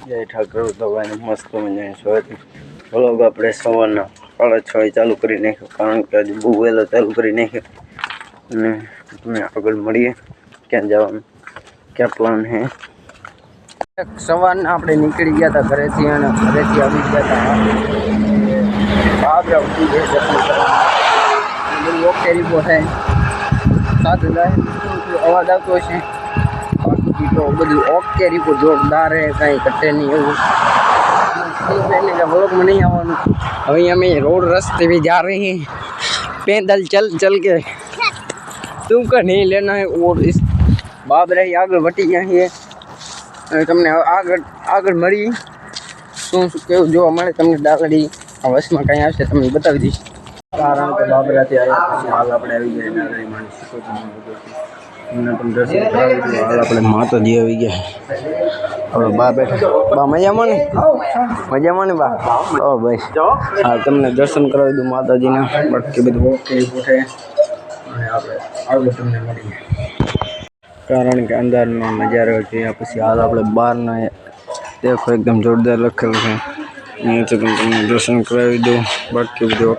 જય ઠાકર તો ભાઈ મસ્ત મજાની સવારી વ્લોગ આપણે સવારના 6:30 ચાલુ કરી નાખ્યો, કારણ કે આજે બહુ વહેલો ચાલુ કરી નાખ્યો. અને તમે આગળ મળીએ ક્યાં જવાનું, ક્યાં પ્લાન હે. સવારના આપણે નીકળી ગયા હતા ઘરેથી અને ઘરેથી આવી ગયા હતા બાબરા ઉઠી ગયા બધું ઓકે રિપોર્ટ થાય સાથે અવાજ આવતો હશે. बाकी तो બધું ઓકે રિપોર્ટ જોરદાર है, कहीं कटे नहीं એવું पहले का व्लॉग में नहीं आवानू. अभी हमें रोड रास्ते भी जा रहे हैं पैदल चल चल के. तुमको नहीं लेना है और इस बाबरा आगे वटी गया है. તમને આગળ મળી શું કેવું જોવા મળે તમને ડાલડી વસમાં કંઈ આવશે તમને બતાવી દઈશ. કારણ કે બાબરાથી આવ્યા પછી હાલ આપણે આવી ગયા ડાલડી માની શકો છો. તમને પણ દર્શન કરાવી દઉં. હાલ આપણે માતાજી આવી ગયા. હવે બા બેઠા. બા મજામાં ને? મજામાં ને બા? ઓ ભાઈ હા તમને દર્શન કરાવી દઉં માતાજીના. બાકી બધું ઓકે ઉઠે અને આપણે આગળ તમને મળીએ. કારણ કે અંદરનો નજારો જોયા પછી હાલ આપણે બહારનો દેખો એકદમ જોરદાર લખેલું છે. અહીંયાથી પણ તમને દર્શન કરાવી દઉં. બાકી બધું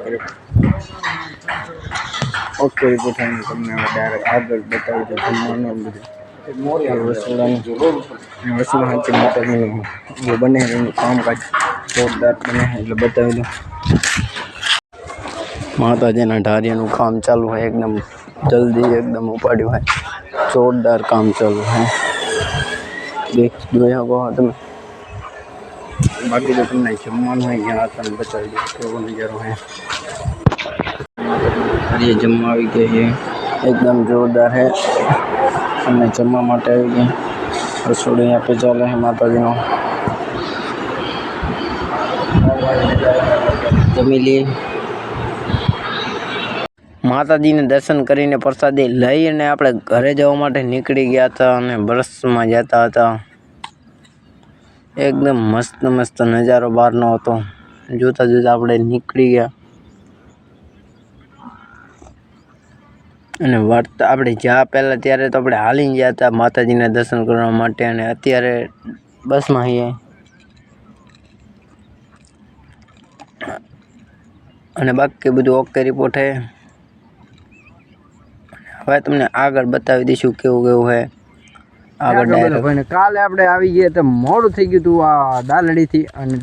ઓકે રિપોર્ટ થઈને તમને હવે ડાયરેક્ટ આગળ બતાવી દઉં. જમવાનું બધું રસોડાનું રસોડા હાથી માતાજીનું જે બને એનું કામકાજ જોરદાર બને એટલે બતાવી દઉં. માતાજીના ઢારિયાનું કામ ચાલુ હોય એકદમ જલ્દી એકદમ ઉપાડ્યું હોય. जोरदार काम चालू है देख શકો તમે. બાકી તો તમને જમવાનું હોય यहाँ તમને બતાવી દઉં કેવો નજારો है. ये જમવા આવી ગયા છે एकदम जोरदार है અને જમવા માટે આવી ગયા. રસોડું यहाँ पे ચાલે है માતાજીનો. જમી લઈએ. માતાજીને દર્શન કરીને પ્રસાદી લઈને આપણે ઘરે જવા માટે નીકળી ગયા હતા અને બસમાં જતા હતા. એકદમ મસ્ત મસ્ત નજારો બહારનો હતો. જોતા જોતા આપણે નીકળી ગયા અને વાર્તા આપણે જ્યાં પહેલાં ત્યારે તો આપણે હાલીને ગયા હતા માતાજીને દર્શન કરવા માટે અને અત્યારે બસમાં આવીએ અને બાકી બધું ઓકે રિપોર્ટ છે. હવે તમને આગળ બતાવી દઈશું કેવું કેવું છે આગળ ડાયરેક્ટ. કાલે આપણે આવી ગયા તો મોડું થઈ ગયું હતું આ દાલડીથી અને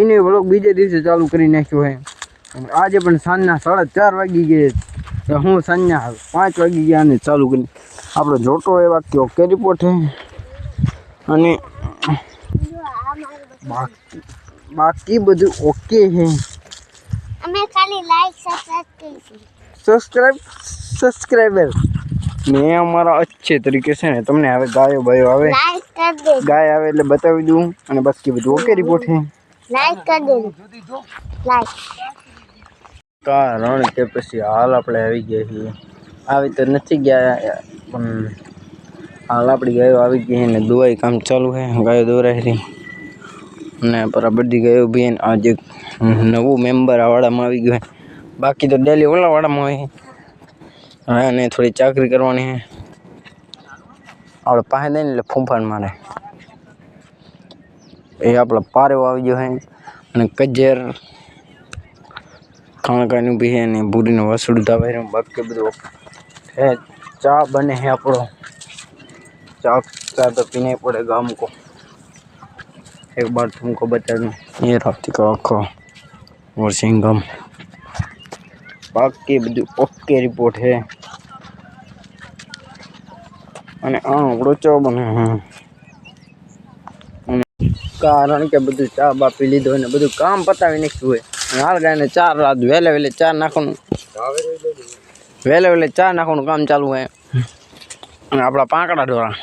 એને વ્લોગ બીજે દિવસે ચાલુ કરી નાખ્યો છે. આજે પણ સાંજના 4:30 વાગી ગયા. હું સાંજના 5 વાગી ગયા અને ચાલુ કરી આપણો જોટો એ બાકી ઓકે રિપોર્ટ છે. અને બાકી બધું ઓકે છે. અમે ખાલી લાઈક सब्सक्राइबर मैं हमारा अच्छे तरीके से ने તમને હવે ગાયો ભાઈઓ આવે ગાય આવે એટલે બતાવી દઉં અને બાકી બધું ઓકે રિપોર્ટ છે. લાઈક કરી દો લાઈક. કારણ કે પછી હાલ આપણે આવી ગયા છીએ. આવી તો નથી ગયા પણ હાલ આપણી ગાયો આવી ગઈ ને દુવાઈ કામ ચાલુ છે. ગાયો દોરાય રહી અને પર બધી ગાયો બી આજે નવું મેમ્બર આ વાડામાં આવી ગયું. બાકી તો ડેલી ઓલા વાડામાં હોય. હા અને થોડી ચાકરી કરવાની છે આપણે પાસે દઈને એટલે ફૂંફાણ મારે. એ આપણા પારેવો આવી ગયો છે અને કજેર ખાણકાનું બી છે ને ભૂરીનું વસડું ધાવે. બાકી બધું છે. ચા બને છે આપણો. ચા तो पीना ही पड़ेगा हमको. एक बार तुमको बता दूँ ये रात का आँखो और सिंघम. बाकी બધું ઓકે રિપોર્ટ છે અને આપણો ચા બને કારણ કે બધું ચા બા પી લીધો ને બધું કામ પતાવી નાખ્યું હોય. હાલ ગાયને 4 રાત વહેલે ચા નાખવાનું વહેલે ચા નાખવાનું કામ ચાલુ હોય. અને આપણા પાંકડા ઢોરા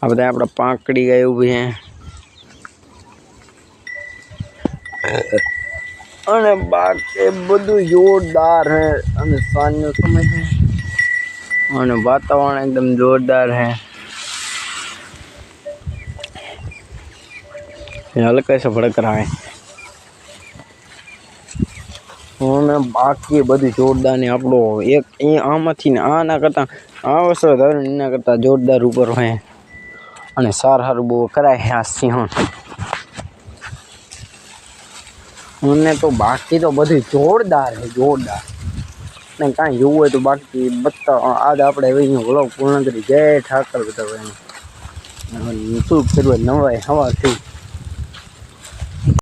આ બધા આપણા પાંકડી ગાય ઊભી છે અને બાકી બધું જોરદાર છે અને સાંજનો સમય છે અને વાતાવરણ એકદમ જોરદાર છે. હલકા સે ભડક रहा है અને બાકી બધું જોરદાર ને આપણો એક આમાંથી ને આના કરતાં આ વસ્તુ ધારણ એના કરતાં જોરદાર ઉપર હોય અને સારું બહુ કરાય છે આ સિંહણ. મને તો બાકી તો બધું જોરદાર છે, જોરદાર. ને કાંઈ જોવું હોય તો બાકી બતા આજ આપણે હવે વ્લોગ પૂર્ણ કરી. જય ઠાકર બધા શું કરવું નવાય હવાથી